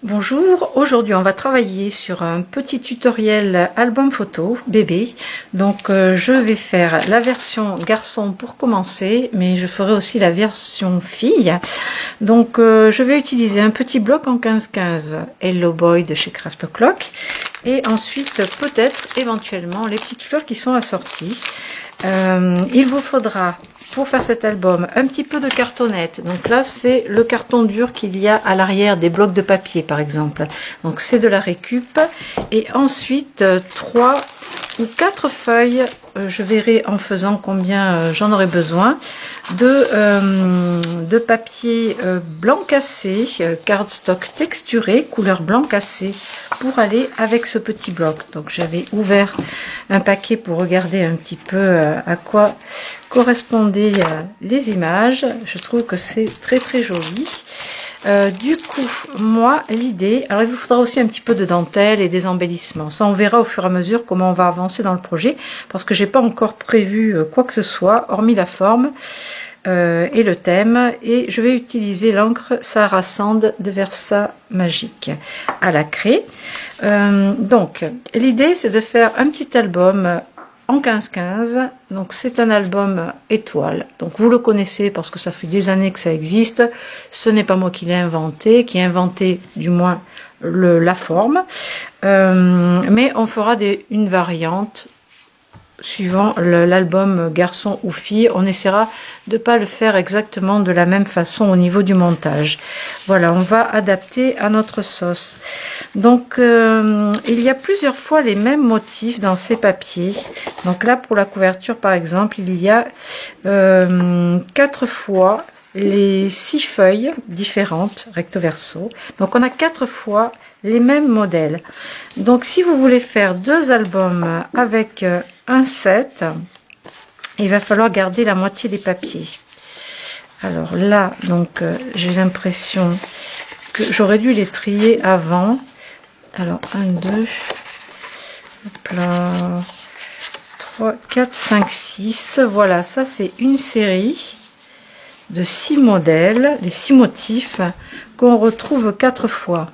Bonjour, aujourd'hui on va travailler sur un petit tutoriel album photo bébé. Donc je vais faire la version garçon pour commencer, mais je ferai aussi la version fille. Donc je vais utiliser un petit bloc en 15-15 Hello Boy de chez Craft O'Clock et ensuite peut-être éventuellement les petites fleurs qui sont assorties. Il vous faudra pour faire cet album un petit peu de cartonnette. Donc là c'est le carton dur qu'il y a à l'arrière des blocs de papier par exemple. Donc c'est de la récup. Et ensuite 3 ou 4 feuilles, je verrai en faisant combien j'en aurai besoin, de papier blanc cassé, cardstock texturé, couleur blanc cassé, pour aller avec ce petit bloc. Donc j'avais ouvert un paquet pour regarder un petit peu à quoi correspondaient les images. Je trouve que c'est très joli. Du coup, moi, l'idée, alors il vous faudra aussi un petit peu de dentelle et des embellissements. Ça, on verra au fur et à mesure comment on va avancer dans le projet, parce que j'ai pas encore prévu quoi que ce soit, hormis la forme et le thème. Et je vais utiliser l'encre Sahara Sand de Versa Magique à la craie. Donc, l'idée, c'est de faire un petit album en 15-15, donc c'est un album étoile, donc vous le connaissez parce que ça fait des années que ça existe, ce n'est pas moi qui l'ai inventé, qui ai inventé du moins la forme, mais on fera une variante suivant l'album garçon ou fille. On essaiera de pas le faire exactement de la même façon au niveau du montage. Voilà, on va adapter à notre sauce. Donc il y a plusieurs fois les mêmes motifs dans ces papiers. Donc là pour la couverture par exemple, il y a 4 fois les 6 feuilles différentes recto verso. Donc on a 4 fois les mêmes modèles. Donc si vous voulez faire 2 albums avec un set, il va falloir garder la moitié des papiers. Alors là, donc j'ai l'impression que j'aurais dû les trier avant. Alors 1, 2, hop là, 3, 4, 5, 6. Voilà, ça c'est une série de 6 modèles, les 6 motifs qu'on retrouve 4 fois.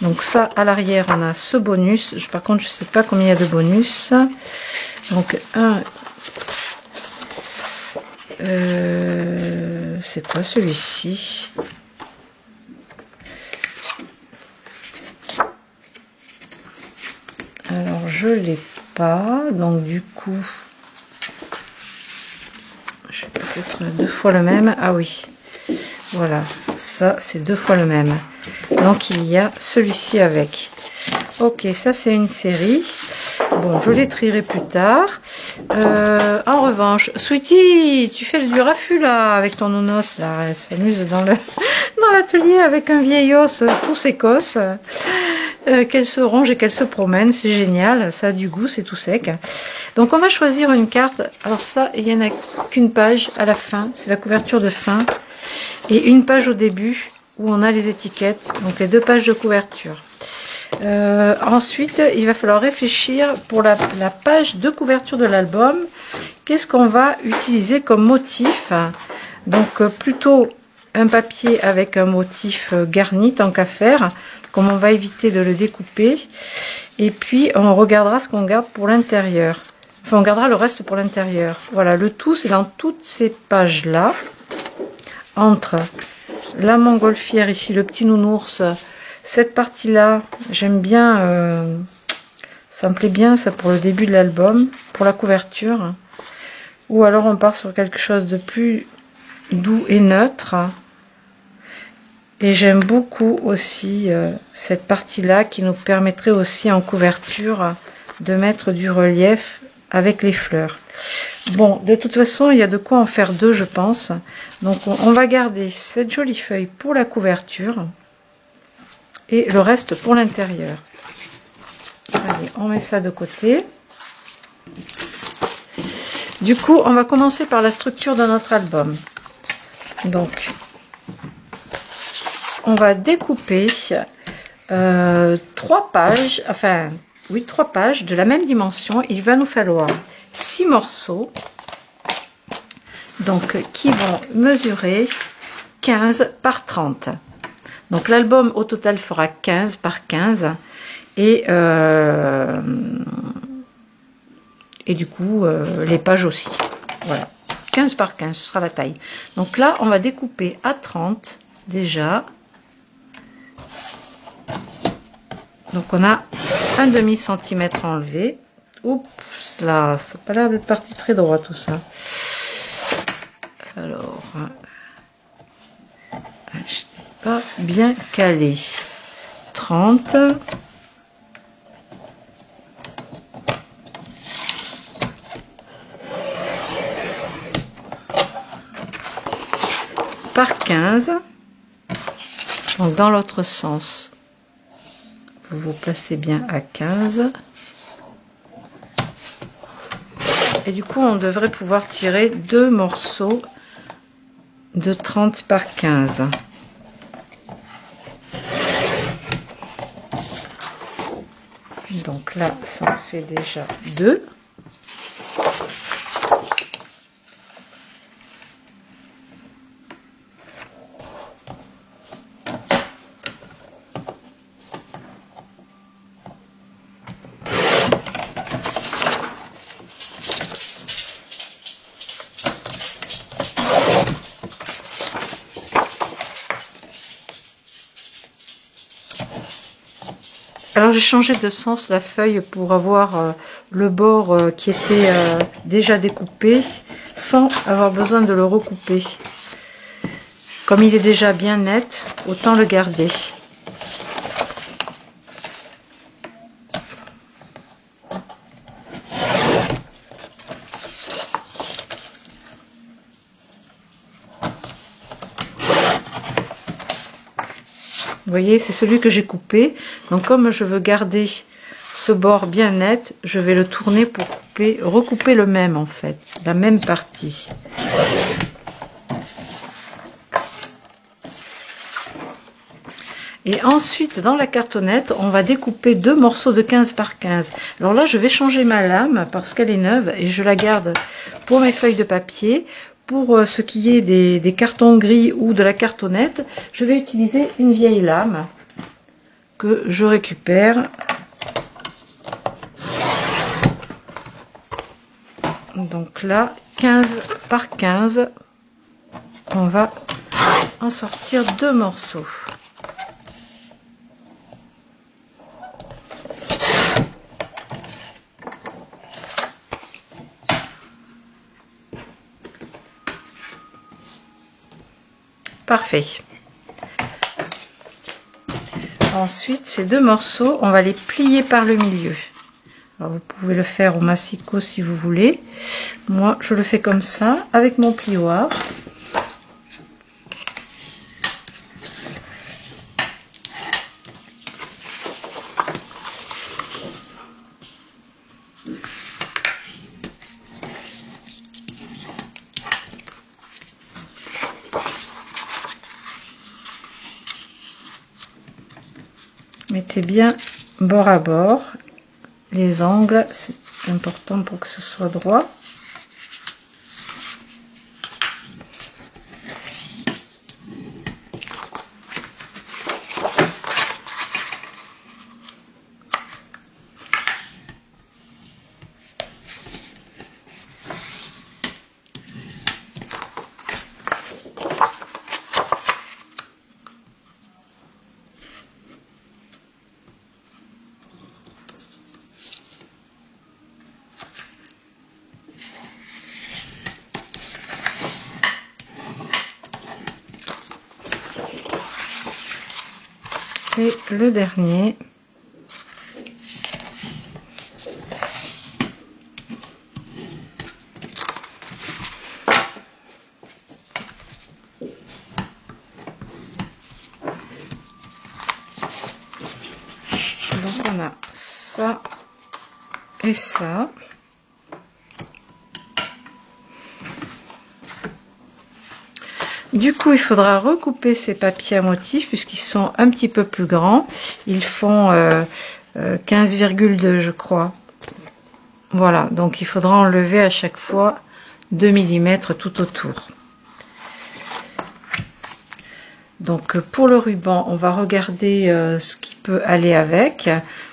Donc ça, à l'arrière, on a ce bonus. Par contre, je sais pas combien il y a de bonus. Donc, c'est quoi celui-ci? Alors, je l'ai pas. Donc, du coup, je vais peut-être 2 fois le même. Ah oui. Voilà, ça c'est 2 fois le même. Donc il y a celui-ci avec. Ok, ça c'est une série. Bon, je les trierai plus tard. En revanche, Sweetie, tu fais du raffut là avec ton nonos là. Elle s'amuse dans l'atelier avec un vieil os tout sécosse. Qu'elle se ronge et qu'elle se promène, c'est génial. Ça a du goût, c'est tout sec. Donc on va choisir une carte. Alors ça, il n'y en a qu'une page à la fin. C'est la couverture de fin. Et une page au début où on a les étiquettes, donc les 2 pages de couverture. Ensuite, il va falloir réfléchir pour la page de couverture de l'album. Qu'est-ce qu'on va utiliser comme motif? Donc plutôt un papier avec un motif garni tant qu'à faire, comme on va éviter de le découper. Et puis on regardera ce qu'on garde pour l'intérieur. Enfin, on gardera le reste pour l'intérieur. Voilà, le tout c'est dans toutes ces pages-là. Entre la montgolfière ici, le petit nounours, cette partie-là, j'aime bien, ça me plaît bien ça pour le début de l'album, pour la couverture. Ou alors on part sur quelque chose de plus doux et neutre. Et j'aime beaucoup aussi cette partie-là qui nous permettrait aussi en couverture de mettre du relief avec les fleurs. Bon, de toute façon, il y a de quoi en faire 2, je pense. Donc, on va garder cette jolie feuille pour la couverture et le reste pour l'intérieur. Allez, on met ça de côté. Du coup, on va commencer par la structure de notre album. Donc, on va découper 3 pages, enfin, oui, 3 pages de la même dimension. Il va nous falloir 6 morceaux, donc qui vont mesurer 15 par 30. Donc l'album au total fera 15 par 15 et du coup les pages aussi. Voilà, 15 par 15, ce sera la taille. Donc là, on va découper à 30 déjà. Donc on a un demi-centimètre enlevé. Oups, là, ça n'a pas l'air d'être parti très droit tout ça. Alors, je n'étais pas bien calé. 30. Par 15. Donc dans l'autre sens, vous vous placez bien à 15. Et du coup, on devrait pouvoir tirer 2 morceaux de 30 par 15. Donc là, ça en fait déjà 2. Alors j'ai changé de sens la feuille pour avoir le bord qui était déjà découpé sans avoir besoin de le recouper. Comme il est déjà bien net, autant le garder. Vous voyez, c'est celui que j'ai coupé. Donc comme je veux garder ce bord bien net, je vais le tourner pour recouper le même en fait, la même partie. Et ensuite, dans la cartonnette, on va découper 2 morceaux de 15 par 15. Alors là, je vais changer ma lame parce qu'elle est neuve et je la garde pour mes feuilles de papier. Pour ce qui est des cartons gris ou de la cartonnette, je vais utiliser une vieille lame que je récupère. Donc là, 15 par 15, on va en sortir 2 morceaux. Parfait. Ensuite, ces 2 morceaux, on va les plier par le milieu. Alors, vous pouvez le faire au massicot si vous voulez. Moi, je le fais comme ça, avec mon plioir. Mettez bien bord à bord. Les angles, c'est important pour que ce soit droit. Et le dernier. Donc on a ça et ça. Du coup, il faudra recouper ces papiers à motifs puisqu'ils sont un petit peu plus grands. Ils font 15,2 je crois. Voilà, donc il faudra enlever à chaque fois 2 mm tout autour. Donc pour le ruban, on va regarder ce qui peut aller avec.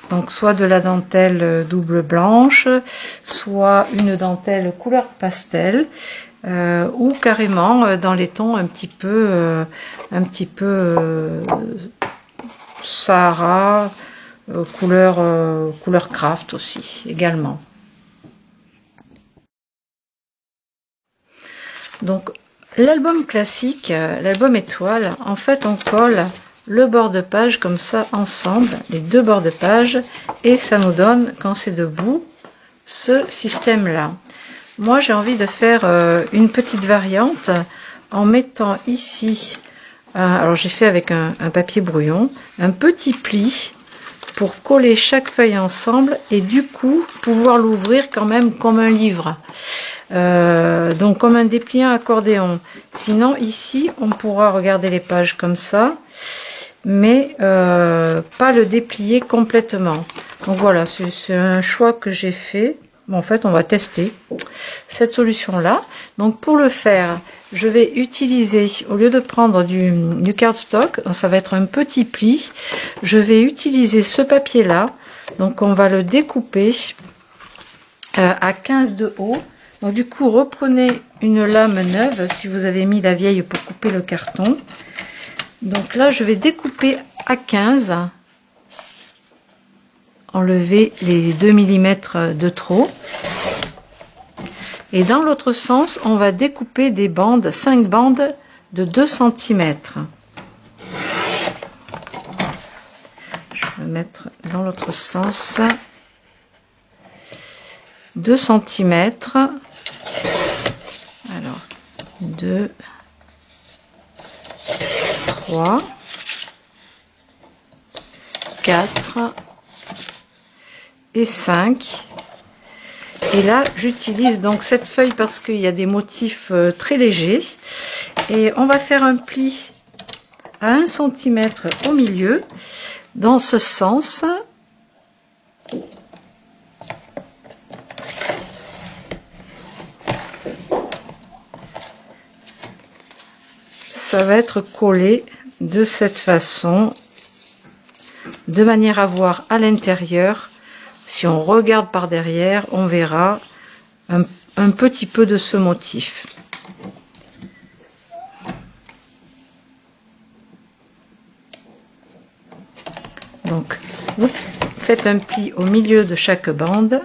Donc soit de la dentelle double blanche, soit une dentelle couleur pastel, ou carrément dans les tons un petit peu Sahara, couleur craft aussi également. Donc l'album classique, l'album étoile, en fait on colle le bord de page comme ça ensemble, les deux bords de page, et ça nous donne, quand c'est debout, ce système là. Moi j'ai envie de faire une petite variante en mettant ici, alors j'ai fait avec un papier brouillon, un petit pli pour coller chaque feuille ensemble et du coup pouvoir l'ouvrir quand même comme un livre. Donc comme un dépliant accordéon. Sinon ici on pourra regarder les pages comme ça, mais pas le déplier complètement. Donc voilà, c'est un choix que j'ai fait. En fait on va tester cette solution là. Donc pour le faire, je vais utiliser, au lieu de prendre du cardstock, ça va être un petit pli, je vais utiliser ce papier là. Donc on va le découper à 15 de haut. Donc du coup reprenez une lame neuve si vous avez mis la vieille pour couper le carton. Donc là je vais découper à 15, enlever les 2 mm de trop, et dans l'autre sens on va découper des bandes, 5 bandes de 2 cm. Je vais mettre dans l'autre sens 2 cm. Alors 2, 3, 4 et 5. Et là j'utilise donc cette feuille parce qu'il y a des motifs très légers, et on va faire un pli à 1 cm au milieu dans ce sens. Ça va être collé de cette façon, de manière à voir à l'intérieur. Si on regarde par derrière, on verra un petit peu de ce motif. Donc, vous faites un pli au milieu de chaque bande.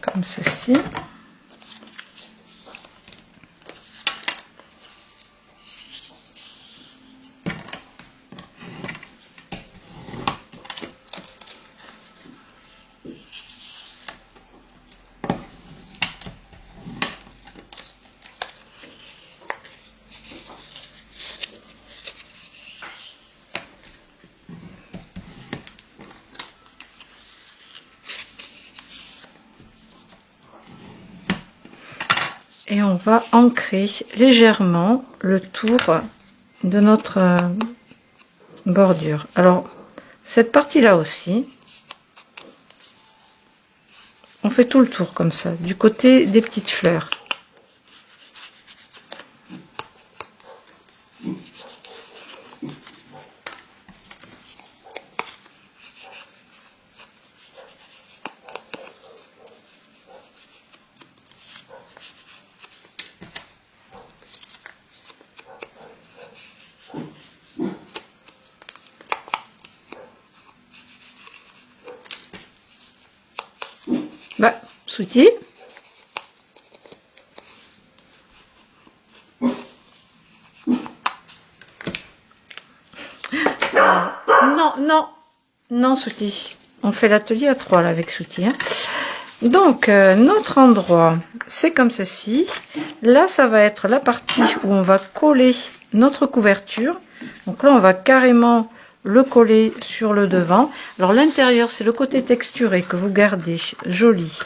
Comme ceci. Et on va ancrer légèrement le tour de notre bordure. Alors cette partie là aussi, on fait tout le tour comme ça, du côté des petites fleurs. Bah, Souti. Non, Souti. On fait l'atelier à 3 là avec Souti. Hein. Donc, notre endroit, c'est comme ceci. Là, ça va être la partie où on va coller notre couverture. Donc là, on va carrément le coller sur le devant. Alors l'intérieur, c'est le côté texturé que vous gardez, joli.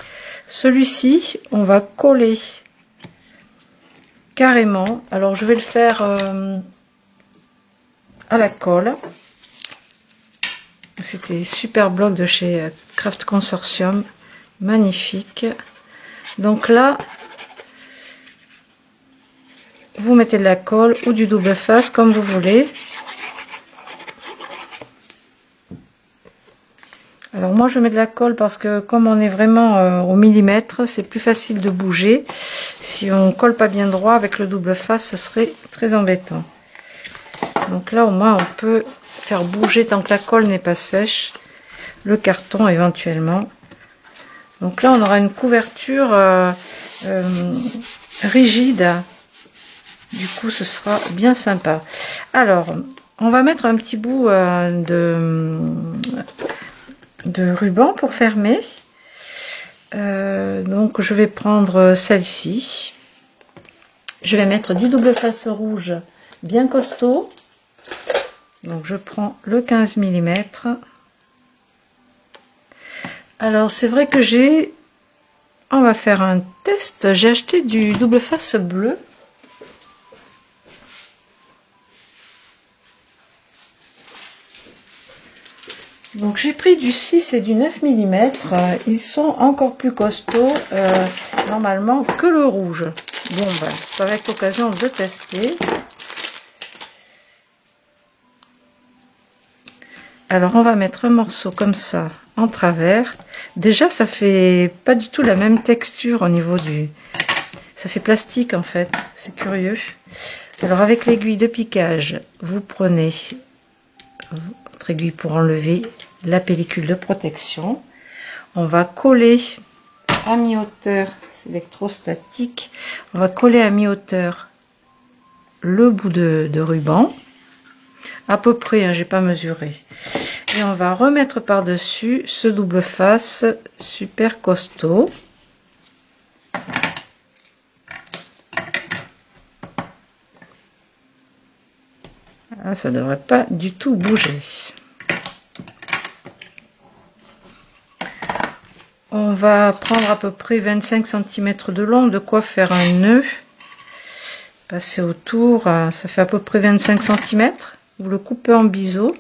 Celui-ci, on va coller carrément. Alors je vais le faire à la colle. C'était super bloc de chez Craft Consortium, magnifique. Donc là, vous mettez de la colle ou du double face comme vous voulez. Alors moi je mets de la colle parce que comme on est vraiment au millimètre, c'est plus facile de bouger. Si on colle pas bien droit avec le double face, ce serait très embêtant. Donc là au moins on peut faire bouger tant que la colle n'est pas sèche, le carton éventuellement. Donc là on aura une couverture rigide, du coup ce sera bien sympa. Alors on va mettre un petit bout de ruban pour fermer. Donc je vais prendre celle-ci, je vais mettre du double face rouge bien costaud. Donc je prends le 15 mm. Alors c'est vrai que on va faire un test, j'ai acheté du double face bleu. Donc j'ai pris du 6 et du 9 mm, ils sont encore plus costauds normalement que le rouge. Bon ben ça va être l'occasion de tester. Alors on va mettre un morceau comme ça en travers. Déjà ça fait pas du tout la même texture au niveau du... Ça fait plastique en fait, c'est curieux. Alors avec l'aiguille de piquage, vous prenez votre aiguille pour enlever la pellicule de protection. On va coller à mi-hauteur, c'est électrostatique. On va coller à mi-hauteur le bout de ruban. À peu près, hein, j'ai pas mesuré. Et on va remettre par-dessus ce double face super costaud. Ah, ça devrait pas du tout bouger. On va prendre à peu près 25 cm de long, de quoi faire un nœud. Passer autour, ça fait à peu près 25 cm. Vous le coupez en biseau.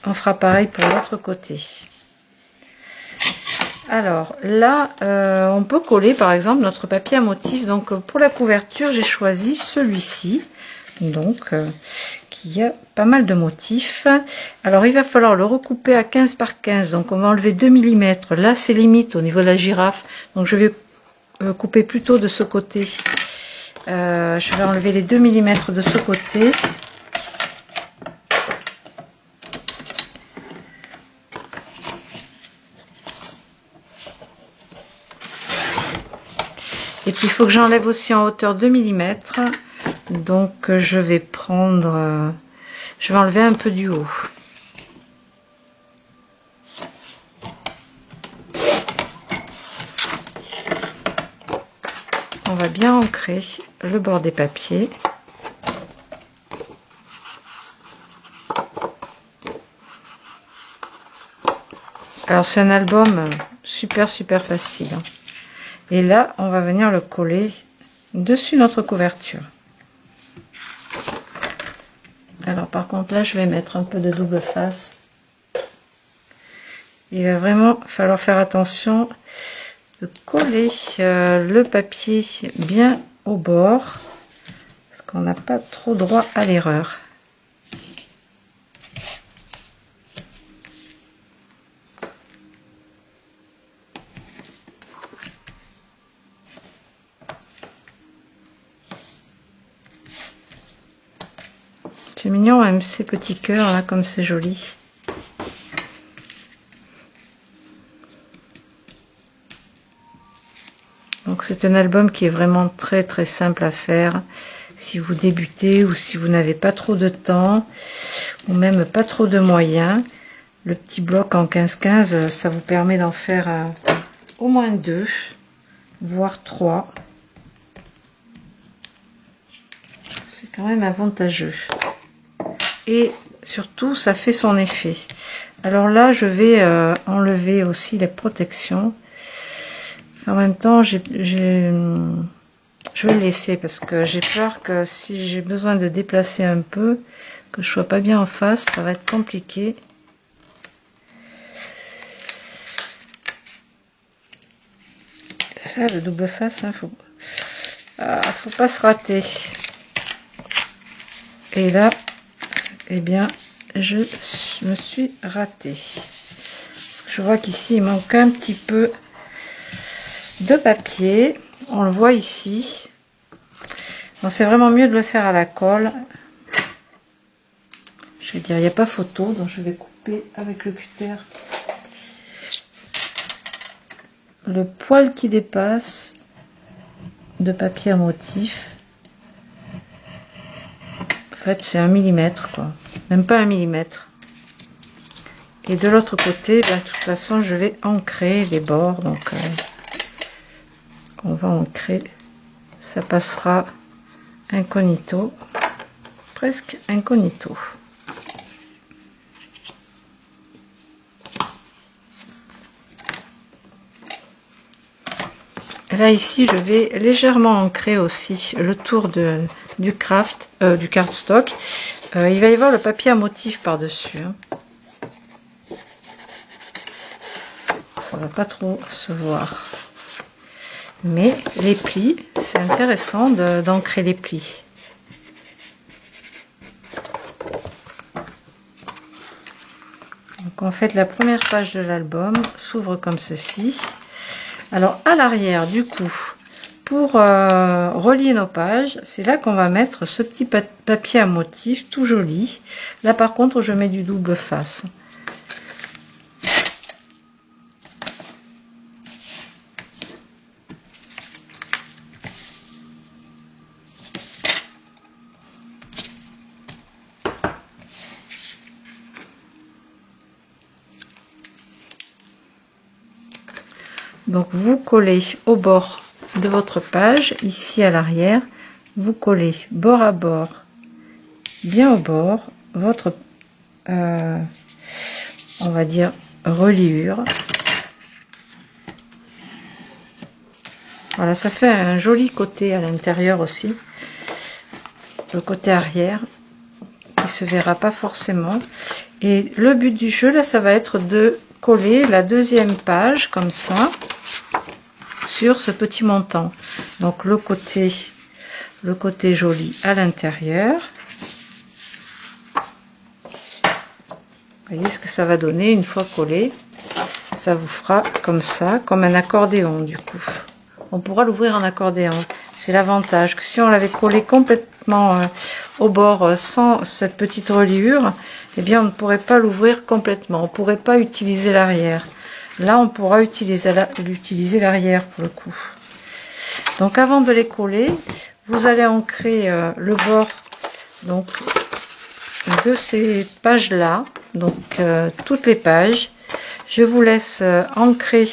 On fera pareil pour l'autre côté. Alors là, on peut coller par exemple notre papier à motif. Donc pour la couverture, j'ai choisi celui-ci. Donc qui a pas mal de motifs. Alors il va falloir le recouper à 15 par 15. Donc on va enlever 2 mm. Là c'est limite au niveau de la girafe. Donc je vais couper plutôt de ce côté. Je vais enlever les 2 mm de ce côté. Et puis il faut que j'enlève aussi en hauteur 2 mm. Donc je vais prendre... je vais enlever un peu du haut. On va bien ancrer le bord des papiers. Alors c'est un album super facile. Et là, on va venir le coller dessus notre couverture. Alors par contre là, je vais mettre un peu de double face. Il va vraiment falloir faire attention de coller le papier bien au bord, parce qu'on n'a pas trop droit à l'erreur. C'est mignon même ces petits cœurs là, comme c'est joli. Donc c'est un album qui est vraiment très simple à faire si vous débutez ou si vous n'avez pas trop de temps ou même pas trop de moyens. Le petit bloc en 15-15, ça vous permet d'en faire au moins 2, voire 3. C'est quand même avantageux. Et surtout, ça fait son effet. Alors là, je vais enlever aussi les protections. En même temps, je vais le laisser parce que j'ai peur que si j'ai besoin de déplacer un peu, que je sois pas bien en face, ça va être compliqué. Là, le double face, hein, faut pas se rater. Et là, eh bien, je me suis ratée. Je vois qu'ici, il manque un petit peu de papier. On le voit ici. Donc, c'est vraiment mieux de le faire à la colle. Je vais dire, il n'y a pas photo, donc je vais couper avec le cutter le poil qui dépasse de papier à motif. En fait, c'est 1 millimètre, quoi. Même pas 1 millimètre. Et de l'autre côté, ben, de toute façon, je vais ancrer les bords. Donc, on va ancrer. Ça passera incognito. Presque incognito. Là, ici, je vais légèrement ancrer aussi le tour du cardstock. Il va y avoir le papier à motif par-dessus. Hein. Ça va pas trop se voir. Mais les plis, c'est intéressant d'ancrer les plis. Donc, en fait, la première page de l'album s'ouvre comme ceci. Alors à l'arrière du coup, pour relier nos pages, c'est là qu'on va mettre ce petit papier à motif tout joli. Là par contre je mets du double face. Donc vous collez au bord de votre page, ici à l'arrière, vous collez bord à bord, bien au bord, votre, on va dire, reliure. Voilà, ça fait un joli côté à l'intérieur aussi, le côté arrière, qui se verra pas forcément. Et le but du jeu, là, ça va être de coller la deuxième page, comme ça, sur ce petit montant. Donc le côté joli à l'intérieur. Vous voyez ce que ça va donner une fois collé. Ça vous fera comme ça, comme un accordéon du coup. On pourra l'ouvrir en accordéon. C'est l'avantage que si on l'avait collé complètement au bord sans cette petite reliure, eh bien on ne pourrait pas l'ouvrir complètement. On ne pourrait pas utiliser l'arrière. Là, on pourra utiliser l'arrière pour le coup. Donc, avant de les coller, vous allez ancrer le bord donc, de ces pages-là. Donc, toutes les pages. Je vous laisse ancrer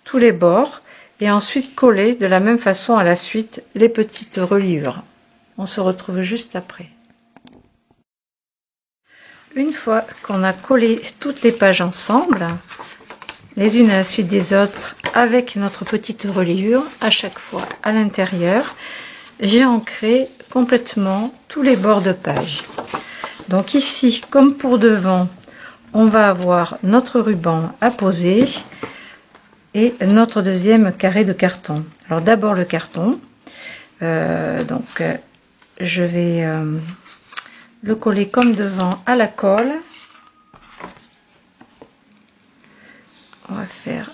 tous les bords et ensuite coller de la même façon à la suite les petites reliures. On se retrouve juste après. Une fois qu'on a collé toutes les pages ensemble, les unes à la suite des autres avec notre petite reliure à chaque fois à l'intérieur, j'ai ancré complètement tous les bords de page. Donc ici, comme pour devant, on va avoir notre ruban à poser et notre deuxième carré de carton. Alors d'abord le carton, je vais le coller comme devant à la colle. On va faire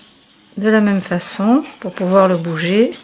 de la même façon pour pouvoir le bouger.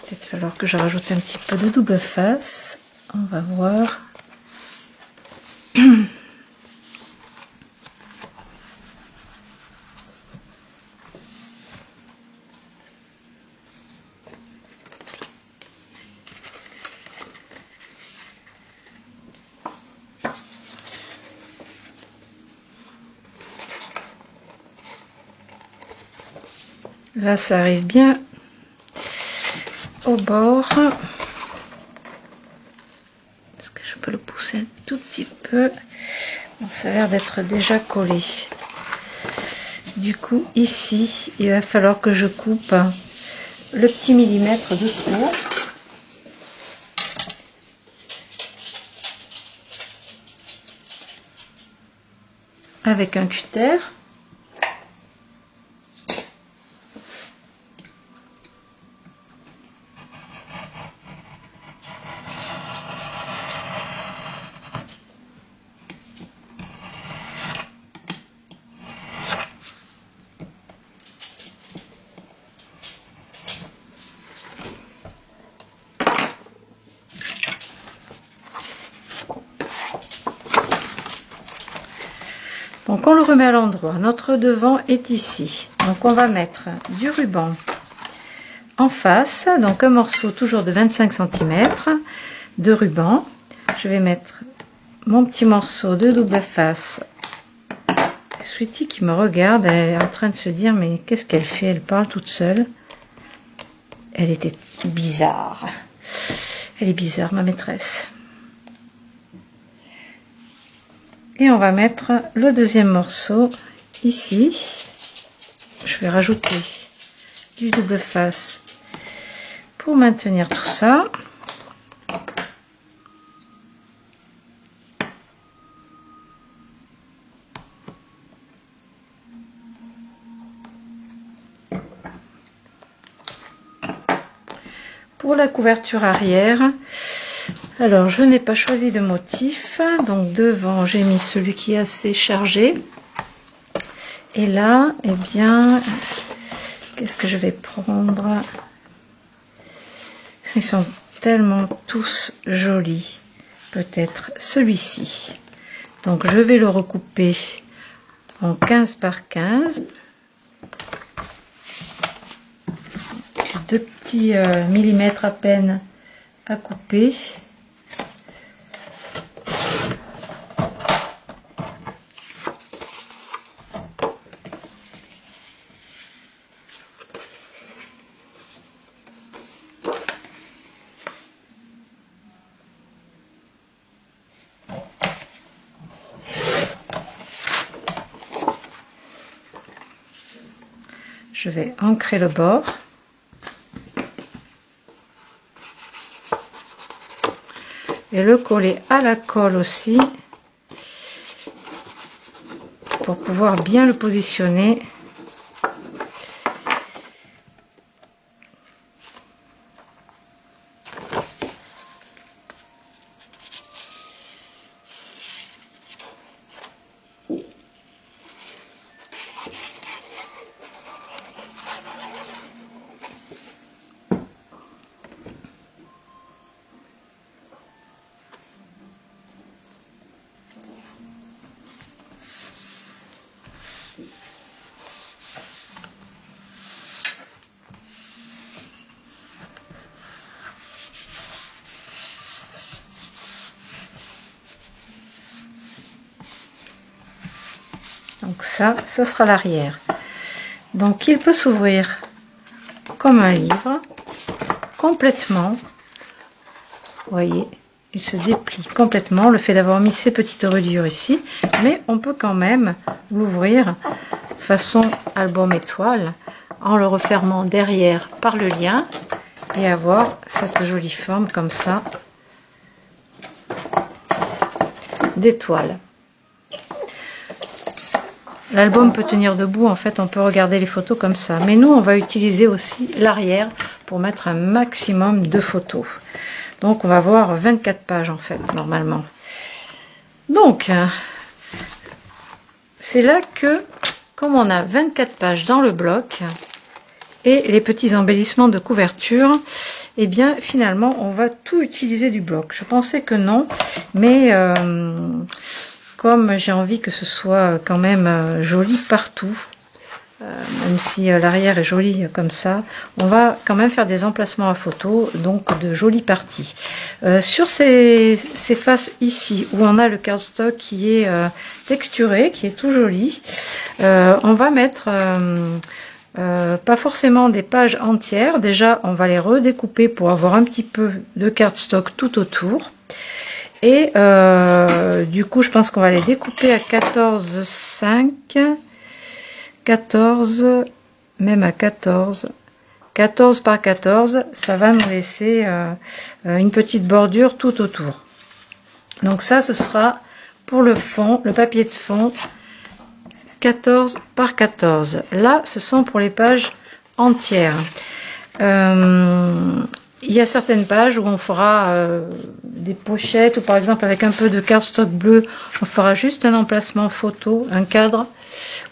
Peut-être falloir que je rajoute un petit peu de double face. On va voir. Là, ça arrive bien au bord. Est-ce que je peux le pousser un tout petit peu? Bon, ça a l'air d'être déjà collé. Du coup, ici, il va falloir que je coupe le petit millimètre de trop. Avec un cutter. Donc on le remet à l'endroit. Notre devant est ici. Donc on va mettre du ruban en face. Donc un morceau toujours de 25 cm de ruban. Je vais mettre mon petit morceau de double face. Sweetie qui me regarde, elle est en train de se dire mais qu'est-ce qu'elle fait? Elle parle toute seule. Elle était bizarre. Elle est bizarre, ma maîtresse. Et on va mettre le deuxième morceau ici. Je vais rajouter du double face pour maintenir tout ça. Pour la couverture arrière, alors je n'ai pas choisi de motif, donc devant j'ai mis celui qui est assez chargé, et là, eh bien, qu'est-ce que je vais prendre? Ils sont tellement tous jolis. Peut-être celui-ci. Donc je vais le recouper en 15 par 15. Deux petits millimètres à peine à couper. Je vais ancrer le bord. Et le coller à la colle aussi pour pouvoir bien le positionner. Donc ça, ce sera l'arrière. Donc il peut s'ouvrir comme un livre, complètement. Vous voyez, il se déplie complètement. Le fait d'avoir mis ces petites reliures ici, mais on peut quand même l'ouvrir façon album étoile en le refermant derrière par le lien et avoir cette jolie forme comme ça d'étoile. L'album peut tenir debout, en fait on peut regarder les photos comme ça, mais nous on va utiliser aussi l'arrière pour mettre un maximum de photos. Donc on va voir 24 pages en fait normalement. Donc c'est là que, comme on a 24 pages dans le bloc et les petits embellissements de couverture, et bien finalement on va tout utiliser du bloc. Je pensais que non, mais comme j'ai envie que ce soit quand même joli partout, même si l'arrière est joli comme ça, on va quand même faire des emplacements à photo, donc de jolies parties. Sur ces faces ici, où on a le cardstock qui est texturé, qui est tout joli, on va mettre pas forcément des pages entières. Déjà, on va les redécouper pour avoir un petit peu de cardstock tout autour. Et du coup, je pense qu'on va les découper à 14,5, 14, même à 14, 14 par 14, ça va nous laisser une petite bordure tout autour. Donc ça, ce sera pour le fond, le papier de fond, 14 par 14. Là, ce sont pour les pages entières. Il y a certaines pages où on fera des pochettes, ou par exemple avec un peu de cardstock bleu, on fera juste un emplacement photo, un cadre,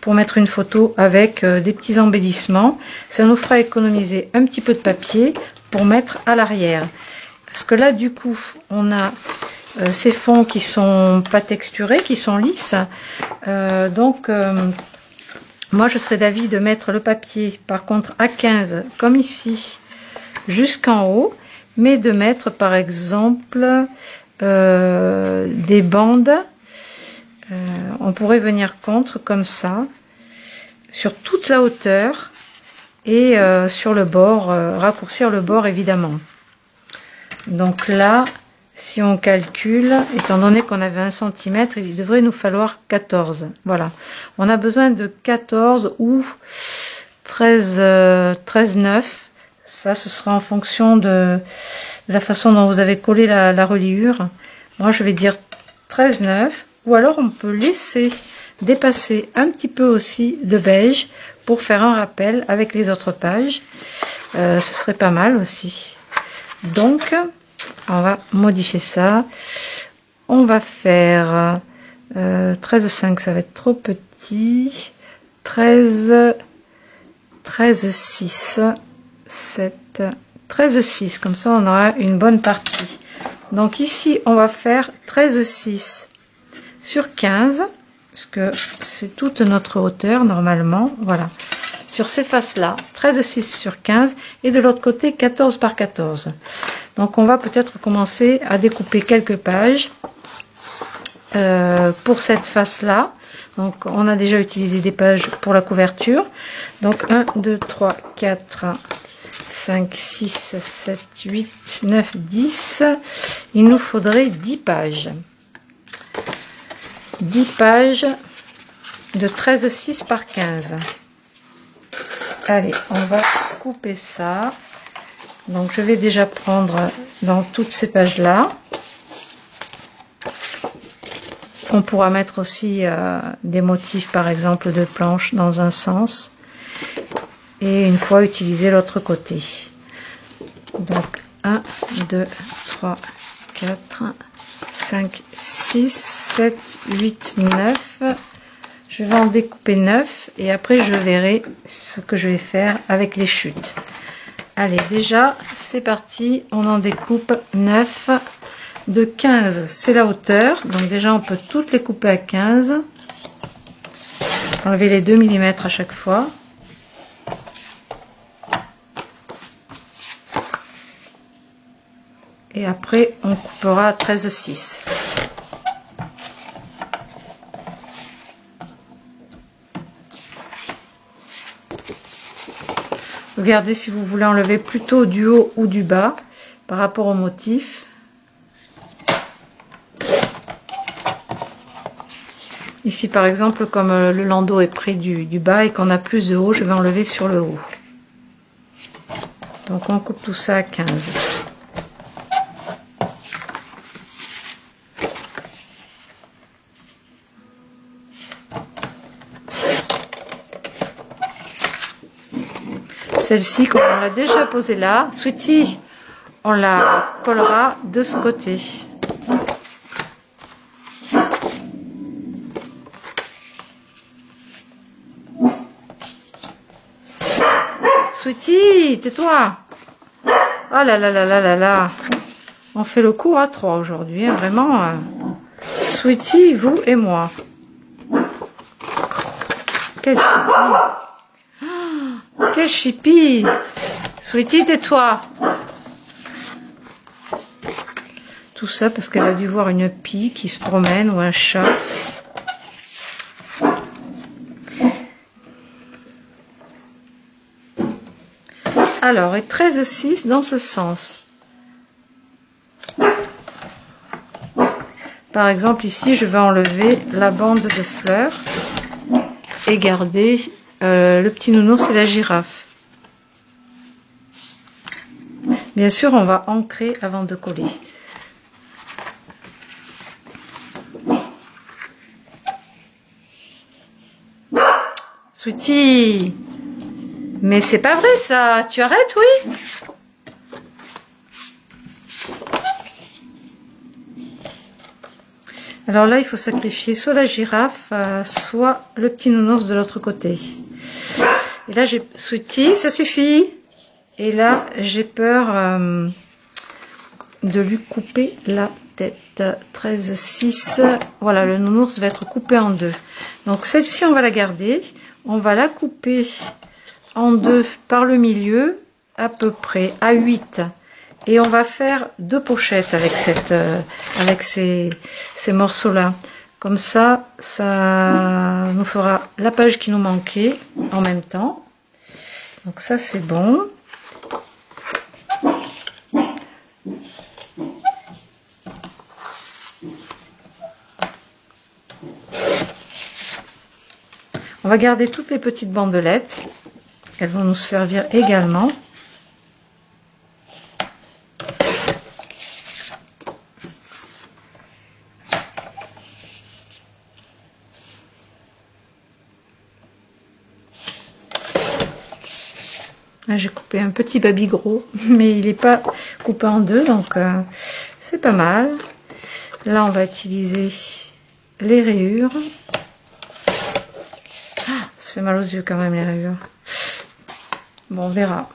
pour mettre une photo avec des petits embellissements. Ça nous fera économiser un petit peu de papier pour mettre à l'arrière. Parce que là, du coup, on a ces fonds qui sont pas texturés, qui sont lisses. Donc, moi, je serais d'avis de mettre le papier, par contre, à 15, comme ici, jusqu'en haut, mais de mettre par exemple des bandes. On pourrait venir contre comme ça sur toute la hauteur et sur le bord, raccourcir le bord évidemment. Donc là, si on calcule, étant donné qu'on avait 1 cm, il devrait nous falloir 14. Voilà, on a besoin de 14 ou 13,9. Ça, ce sera en fonction de la façon dont vous avez collé la reliure. Moi, je vais dire 13,9. Ou alors, on peut laisser dépasser un petit peu aussi de beige pour faire un rappel avec les autres pages. Ce serait pas mal aussi. Donc, on va modifier ça. On va faire 13,5, ça va être trop petit. 13,6. 7, 13,6, comme ça on aura une bonne partie. Donc ici on va faire 13,6 sur 15, puisque c'est toute notre hauteur normalement, voilà, sur ces faces là, 13,6 sur 15, et de l'autre côté 14 par 14. Donc on va peut-être commencer à découper quelques pages pour cette face là. Donc on a déjà utilisé des pages pour la couverture, donc 1, 2, 3, 4, 5, 6, 7, 8, 9, 10. Il nous faudrait 10 pages. 10 pages de 13,6 par 15. Allez, on va couper ça. Donc je vais déjà prendre dans toutes ces pages-là. On pourra mettre aussi des motifs, par exemple, de planches dans un sens. Et une fois utilisé l'autre côté. Donc 1, 2, 3, 4, 5, 6, 7, 8, 9. Je vais en découper 9 et après je verrai ce que je vais faire avec les chutes. Allez, déjà c'est parti, on en découpe 9. De 15, c'est la hauteur, donc déjà on peut toutes les couper à 15. Enlever les 2 mm à chaque fois. Et après on coupera à 13,6. Regardez si vous voulez enlever plutôt du haut ou du bas par rapport au motif. Ici par exemple, comme le landau est près du bas et qu'on a plus de haut, je vais enlever sur le haut. Donc on coupe tout ça à 15. Celle-ci, comme on l'a déjà posée là, Sweetie, on la collera de ce côté. Sweetie, tais-toi. Oh là là là là là là. On fait le coup à 3 aujourd'hui, hein, vraiment. Sweetie, vous et moi. Quel chippie. Quel chippie. Sweetie, tais-toi. Tout ça parce qu'elle a dû voir une pie qui se promène ou un chat. Alors, et 13,6 dans ce sens. Par exemple, ici, je vais enlever la bande de fleurs et garder le petit nounours et la girafe. Bien sûr, on va ancrer avant de coller. Sweetie, mais c'est pas vrai ça, tu arrêtes, oui? Alors là, il faut sacrifier soit la girafe, soit le petit nounours de l'autre côté. Et là, j'ai Sweetie, ça suffit. Et là, j'ai peur de lui couper la tête. 13,6. Voilà, le nounours va être coupé en deux. Donc celle-ci, on va la garder. On va la couper en deux par le milieu, à peu près à 8. Et on va faire 2 pochettes avec ces morceaux-là. Comme ça, ça nous fera la page qui nous manquait en même temps. Donc ça, c'est bon. On va garder toutes les petites bandelettes. Elles vont nous servir également. Là, j'ai coupé un petit baby gros, mais il n'est pas coupé en deux, donc c'est pas mal. Là, on va utiliser les rayures. Ça fait mal aux yeux quand même, les rayures. Bon, on verra.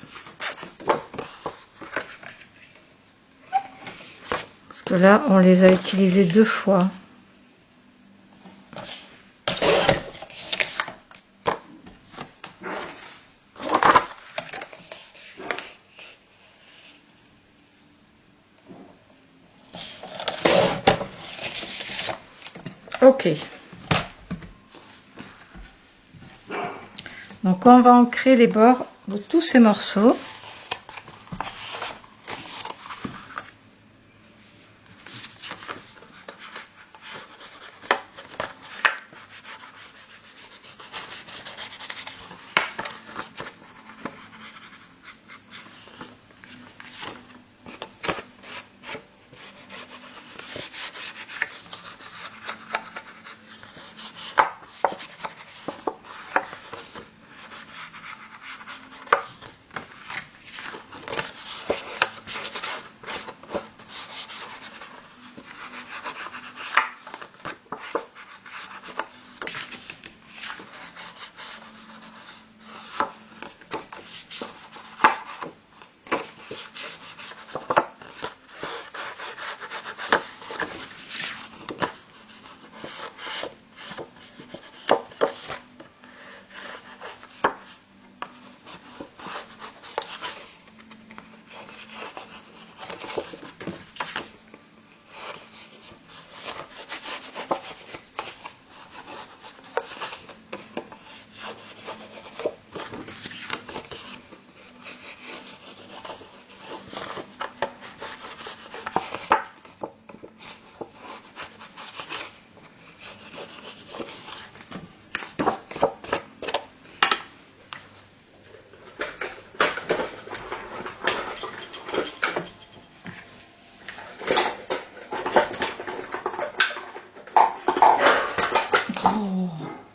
Parce que là, on les a utilisées 2 fois. Ok. Donc on va ancrer les bords de tous ces morceaux.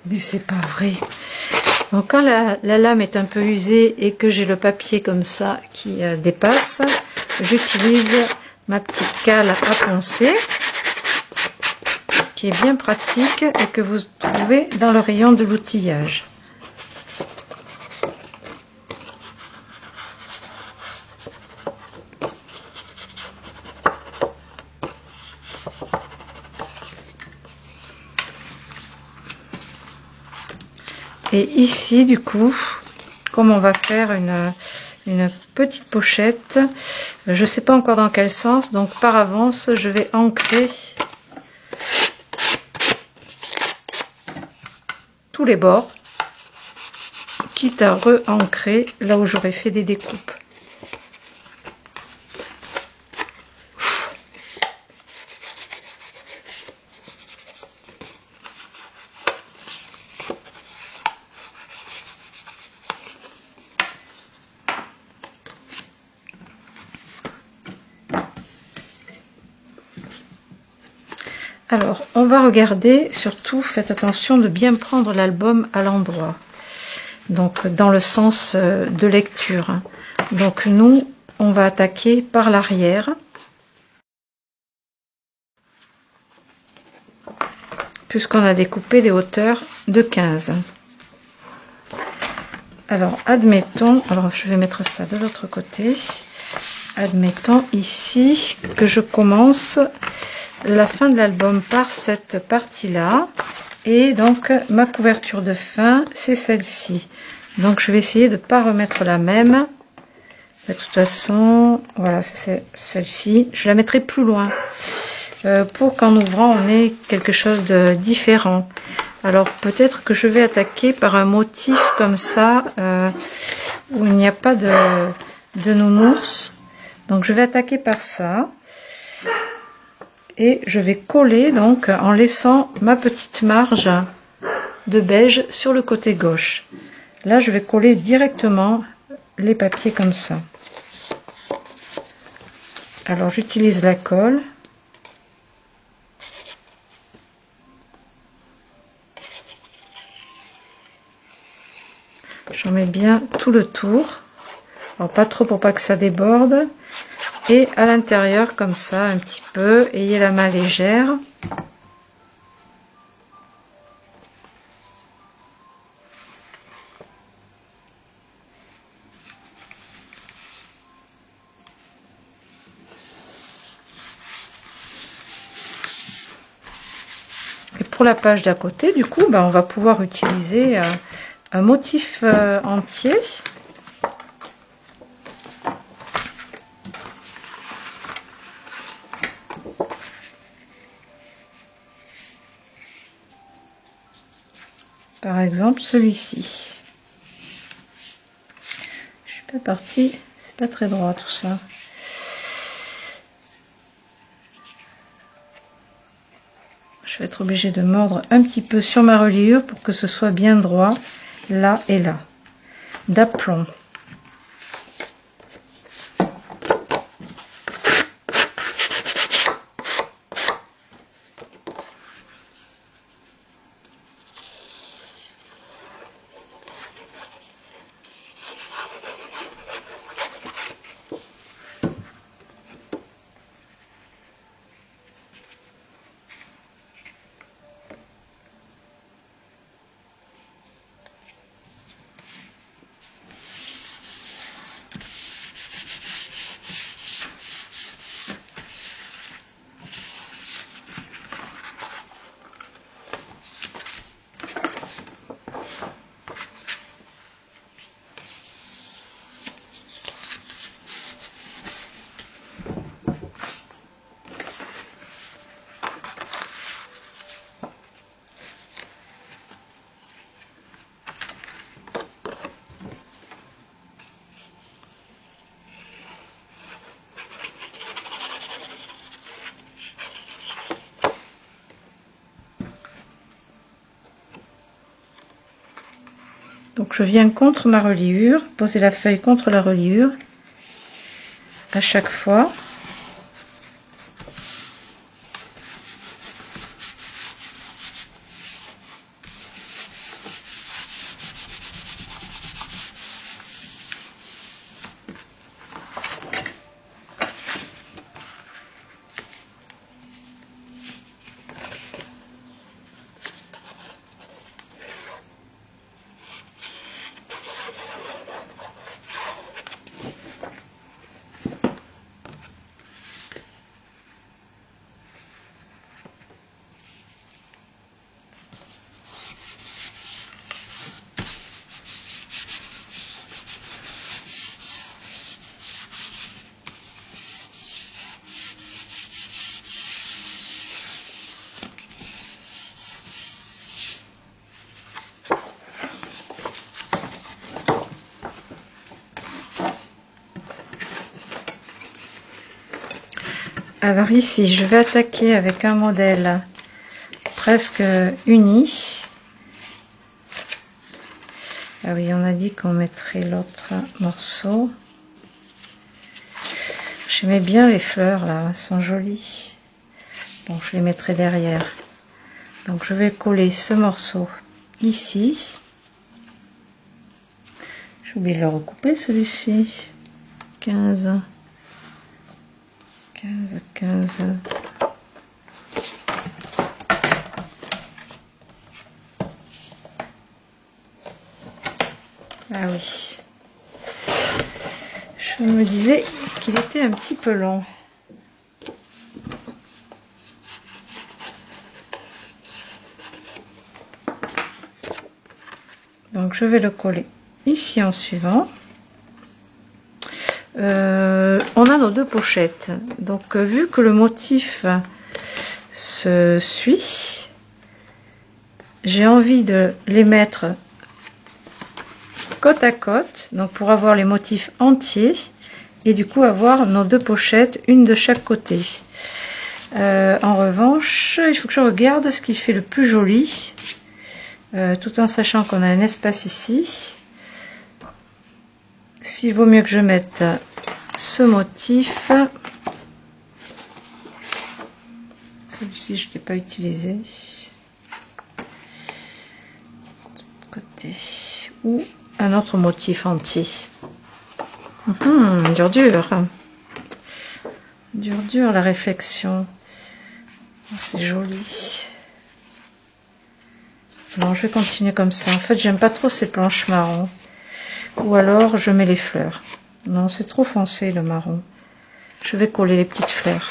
Mais c'est pas vrai. Donc quand la lame est un peu usée et que j'ai le papier comme ça qui dépasse, j'utilise ma petite cale à poncer qui est bien pratique et que vous trouvez dans le rayon de l'outillage. Et ici, du coup, comme on va faire une petite pochette, je ne sais pas encore dans quel sens, donc par avance, je vais ancrer tous les bords, quitte à re-ancrer là où j'aurais fait des découpes. Alors, on va regarder, surtout faites attention de bien prendre l'album à l'endroit, donc dans le sens de lecture. Donc nous, on va attaquer par l'arrière, puisqu'on a découpé des hauteurs de 15. Alors, admettons, alors je vais mettre ça de l'autre côté, admettons ici que je commence la fin de l'album par cette partie-là, et donc ma couverture de fin, c'est celle-ci. Donc je vais essayer de ne pas remettre la même. De toute façon, voilà, c'est celle-ci. Je la mettrai plus loin pour qu'en ouvrant, on ait quelque chose de différent. Alors peut-être que je vais attaquer par un motif comme ça, où il n'y a pas de nounours. Donc je vais attaquer par ça. Et je vais coller donc en laissant ma petite marge de beige sur le côté gauche. Là, je vais coller directement les papiers comme ça. Alors, j'utilise la colle. J'en mets bien tout le tour. Alors, pas trop pour pas que ça déborde. Et à l'intérieur, comme ça, un petit peu. Ayez la main légère. Et pour la page d'à côté, du coup, on va pouvoir utiliser un motif entier. Par exemple, celui-ci. Je suis pas partie, c'est pas très droit tout ça. Je vais être obligée de mordre un petit peu sur ma reliure pour que ce soit bien droit, là et là. D'aplomb. Donc je viens contre ma reliure, poser la feuille contre la reliure à chaque fois. Alors ici, je vais attaquer avec un modèle presque uni. Ah oui, on a dit qu'on mettrait l'autre morceau. J'aimais bien les fleurs là, elles sont jolies. Bon, je les mettrai derrière. Donc je vais coller ce morceau ici. J'ai oublié de le recouper celui-ci. 15, 15, 15. Ah oui. Je me disais qu'il était un petit peu long. Donc je vais le coller ici en suivant. On a nos deux pochettes. Donc vu que le motif se suit, j'ai envie de les mettre côte à côte, donc pour avoir les motifs entiers et du coup avoir nos deux pochettes, une de chaque côté. En revanche, il faut que je regarde ce qui fait le plus joli, tout en sachant qu'on a un espace ici. S'il vaut mieux que je mette ce motif, celui-ci je ne l'ai pas utilisé, côté, ou un autre motif entier. Dur dur la réflexion. C'est joli. Non, je vais continuer comme ça. En fait, j'aime pas trop ces planches marron. Ou alors je mets les fleurs. Non, c'est trop foncé le marron. Je vais coller les petites fleurs.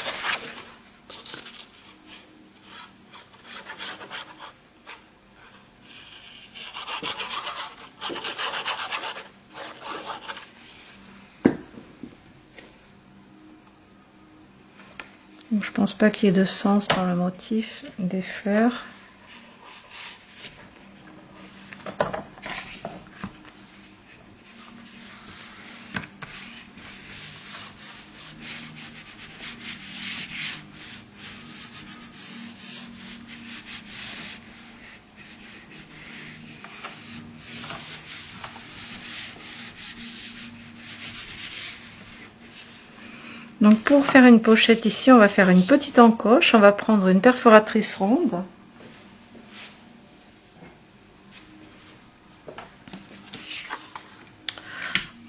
Donc, je pense pas qu'il y ait de sens dans le motif des fleurs. Donc pour faire une pochette ici, on va faire une petite encoche. On va prendre une perforatrice ronde.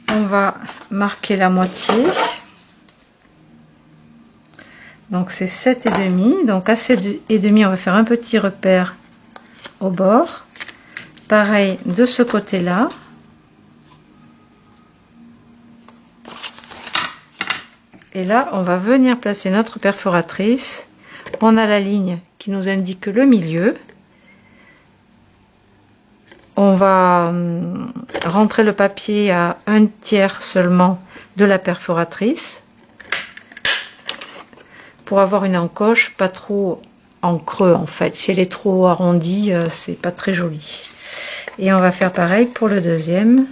On va marquer la moitié. Donc c'est 7,5. Donc à 7,5, on va faire un petit repère au bord. Pareil de ce côté-là. Et là, on va venir placer notre perforatrice. On a la ligne qui nous indique le milieu. On va rentrer le papier à 1/3 seulement de la perforatrice. Pour avoir une encoche pas trop en creux en fait. Si elle est trop arrondie, c'est pas très joli. Et on va faire pareil pour le deuxième.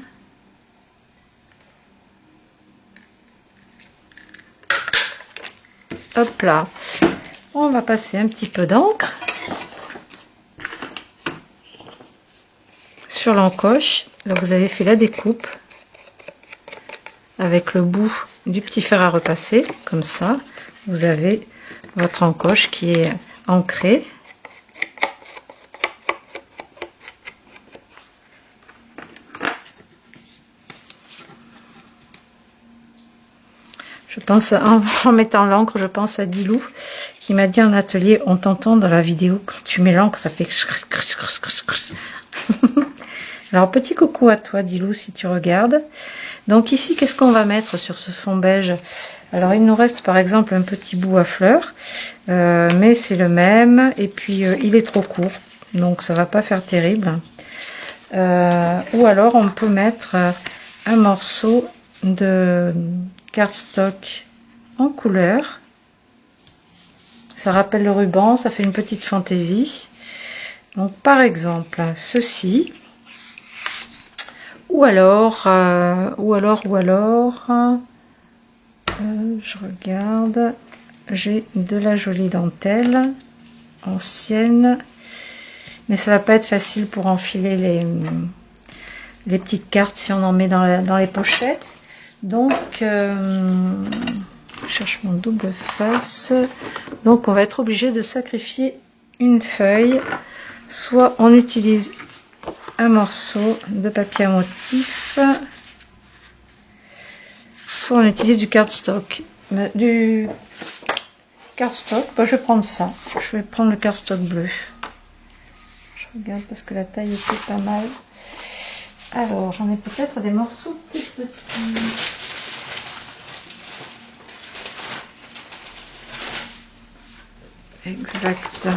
Hop là, on va passer un petit peu d'encre sur l'encoche. Là, vous avez fait la découpe avec le bout du petit fer à repasser, comme ça. Vous avez votre encoche qui est ancrée. Je pense, en mettant l'encre, je pense à Dilou qui m'a dit en atelier, on t'entend dans la vidéo, quand tu mets l'encre, ça fait... Alors, petit coucou à toi Dilou si tu regardes. Donc ici, qu'est-ce qu'on va mettre sur ce fond beige? Alors, il nous reste par exemple un petit bout à fleurs, mais c'est le même, et puis il est trop court, donc ça va pas faire terrible. Ou alors, on peut mettre un morceau de cardstock en couleur. Ça rappelle le ruban, ça fait une petite fantaisie. Donc par exemple ceci, ou alors je regarde, j'ai de la jolie dentelle ancienne, mais ça va pas être facile pour enfiler les petites cartes si on en met dans les pochettes. Donc je cherche mon double face. Donc on va être obligé de sacrifier une feuille. Soit on utilise un morceau de papier à motif, soit on utilise du cardstock. Du cardstock, bah, je vais prendre ça. Je vais prendre le cardstock bleu. Je regarde parce que la taille était pas mal. Alors, j'en ai peut-être des morceaux plus petits. Exact.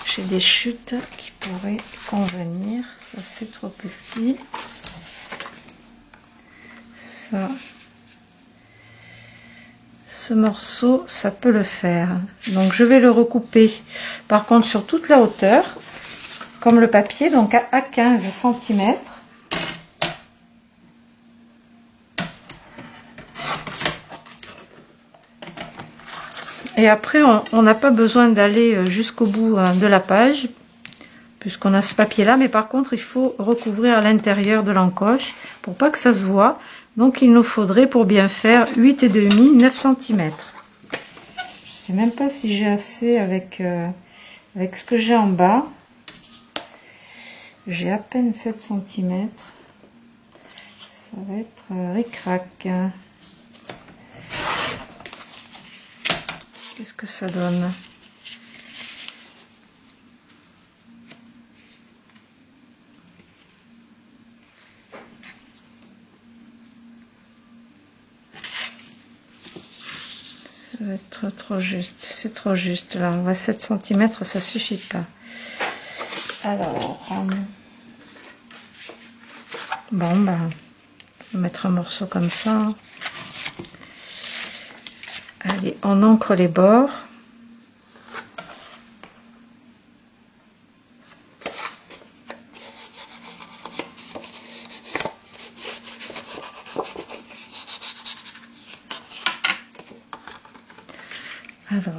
J'ai des chutes qui pourraient convenir. Ça, c'est trop petit. Ça. Ce morceau, ça peut le faire. Donc, je vais le recouper. Par contre, sur toute la hauteur, comme le papier, donc à 15 cm. Et après, on n'a pas besoin d'aller jusqu'au bout de la page, puisqu'on a ce papier-là. Mais par contre, il faut recouvrir à l'intérieur de l'encoche pour pas que ça se voit. Donc, il nous faudrait, pour bien faire, 8,5, 9 cm. Je sais même pas si j'ai assez avec ce que j'ai en bas. J'ai à peine 7 cm. Ça va être ric-rac. Qu'est-ce que ça donne? Ça va être trop juste. C'est trop juste. Là, on va 7 cm, ça suffit pas. Alors, bon, bah, on va mettre un morceau comme ça. Allez, on encre les bords. Alors,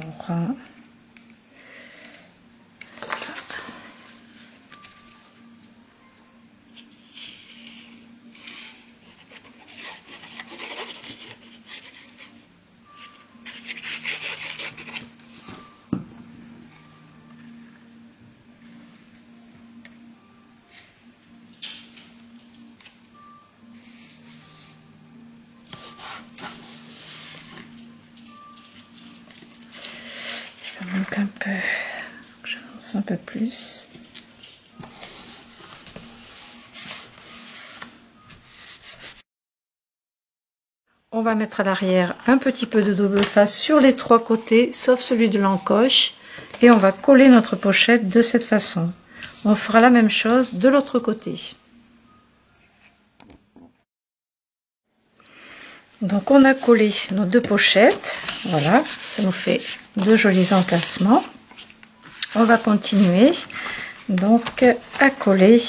ça manque un peu. J'avance un peu plus. On va mettre à l'arrière un petit peu de double face sur les trois côtés, sauf celui de l'encoche. Et on va coller notre pochette de cette façon. On fera la même chose de l'autre côté. Donc on a collé nos deux pochettes. Voilà, ça nous fait deux jolis emplacements. On va continuer donc à coller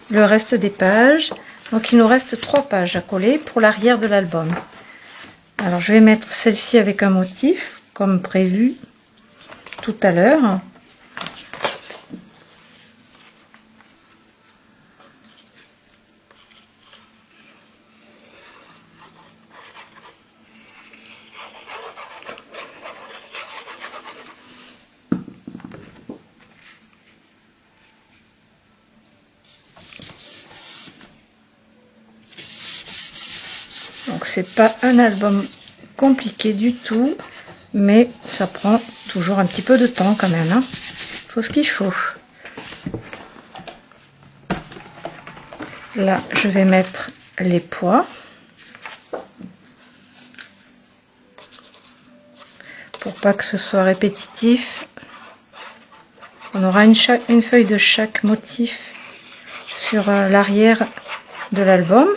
le reste des pages. Donc il nous reste 3 pages à coller pour l'arrière de l'album. Alors je vais mettre celle-ci avec un motif comme prévu tout à l'heure. Donc c'est pas un album compliqué du tout, mais ça prend toujours un petit peu de temps quand même, hein. Faut ce qu'il faut. Là je vais mettre les poids pour pas que ce soit répétitif. On aura une feuille de chaque motif sur l'arrière de l'album.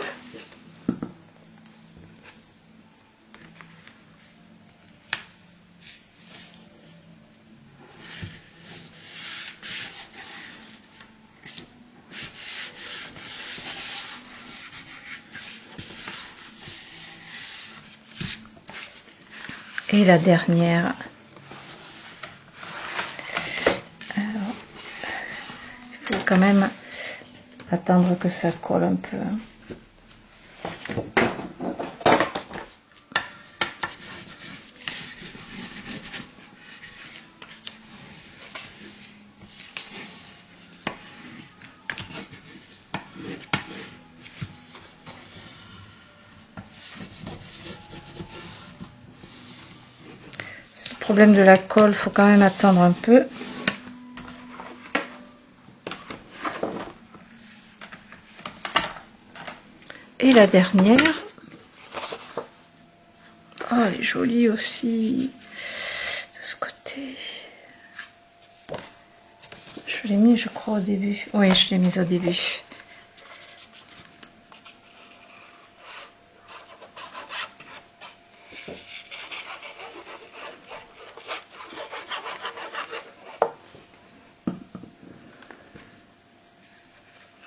Et la dernière. Alors, il faut quand même attendre que ça colle un peu. problème de la colle, faut quand même attendre un peu. Et la dernière, oh elle est jolie aussi de ce côté. Je l'ai mis je crois au début, oui je l'ai mise au début.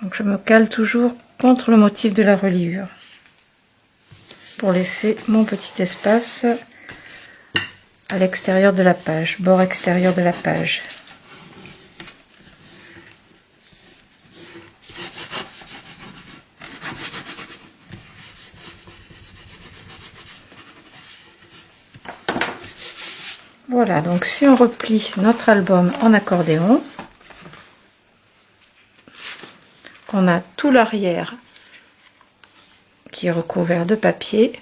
Donc je me cale toujours contre le motif de la reliure pour laisser mon petit espace à l'extérieur de la page, bord extérieur de la page. Voilà, donc si on replie notre album en accordéon, on a tout l'arrière qui est recouvert de papier.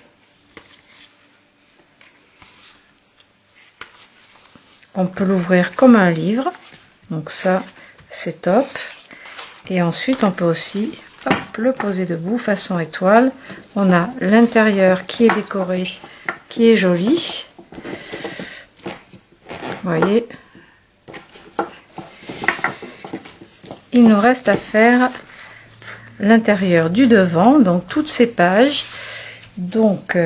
On peut l'ouvrir comme un livre, donc ça c'est top. Et ensuite on peut aussi hop, le poser debout façon étoile. On a l'intérieur qui est décoré, qui est joli. Vous voyez, il nous reste à faire l'intérieur du devant, donc toutes ces pages. Donc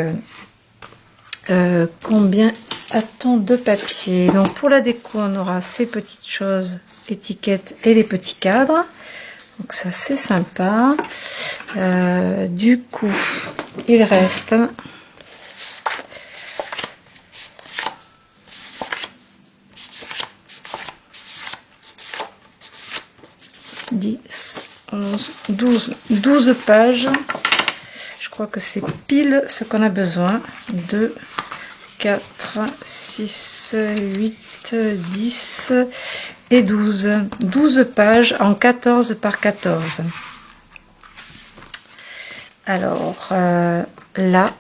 combien a-t-on de papier? Donc pour la déco on aura ces petites choses, étiquettes et les petits cadres, donc ça c'est sympa. Du coup il reste 10, 11, 12 pages. Je crois que c'est pile ce qu'on a besoin. 2, 4, 6, 8, 10 et 12. 12 pages en 14 par 14. Alors là,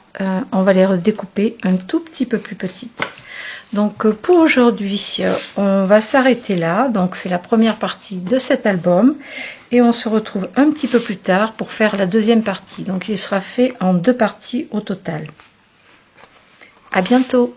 on va les redécouper un tout petit peu plus petites. Donc pour aujourd'hui, on va s'arrêter là. Donc c'est la première partie de cet album. Et on se retrouve un petit peu plus tard pour faire la deuxième partie. Donc il sera fait en 2 parties au total. À bientôt!